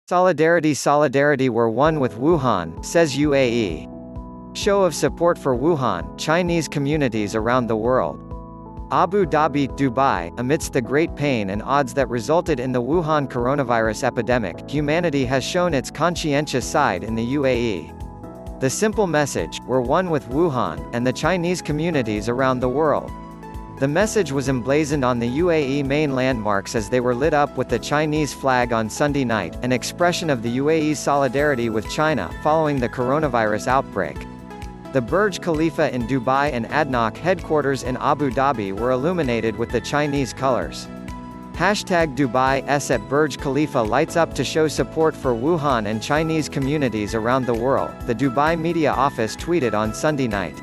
Solidarity we're one with Wuhan, says UAE. Show of support for Wuhan, Chinese communities around the world. Abu Dhabi, Dubai. Amidst the great pain and odds that resulted in the Wuhan coronavirus epidemic, humanity has shown its conscientious side in the UAE. The simple message, we're one with Wuhan, and the Chinese communities around the world. The message was emblazoned on the UAE main landmarks as they were lit up with the Chinese flag on Sunday night, an expression of the UAE's solidarity with China, following the coronavirus outbreak. The Burj Khalifa in Dubai and ADNOC headquarters in Abu Dhabi were illuminated with the Chinese colors. #Dubai at Burj Khalifa lights up to show support for Wuhan and Chinese communities around the world, the Dubai media office tweeted on Sunday night.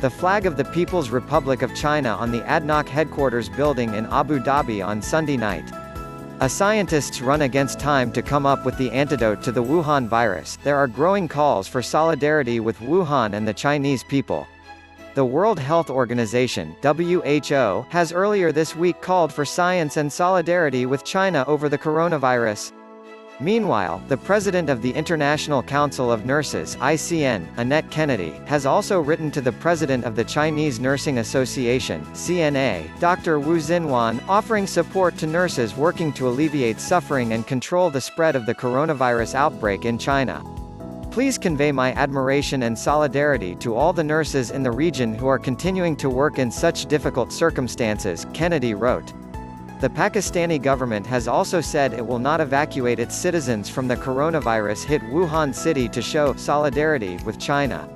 The flag of the People's Republic of China on the ADNOC headquarters building in Abu Dhabi on Sunday night. As scientists run against time to come up with the antidote to the Wuhan virus, there are growing calls for solidarity with Wuhan and the Chinese people. The World Health Organization (WHO) has earlier this week called for science and solidarity with China over the coronavirus. Meanwhile, the president of the International Council of Nurses (ICN), Annette Kennedy, has also written to the president of the Chinese Nursing Association (CNA), Dr. Wu Xinhuan, offering support to nurses working to alleviate suffering and control the spread of the coronavirus outbreak in China. Please convey my admiration and solidarity to all the nurses in the region who are continuing to work in such difficult circumstances, Kennedy wrote. The Pakistani government has also said it will not evacuate its citizens from the coronavirus-hit Wuhan city to show solidarity with China.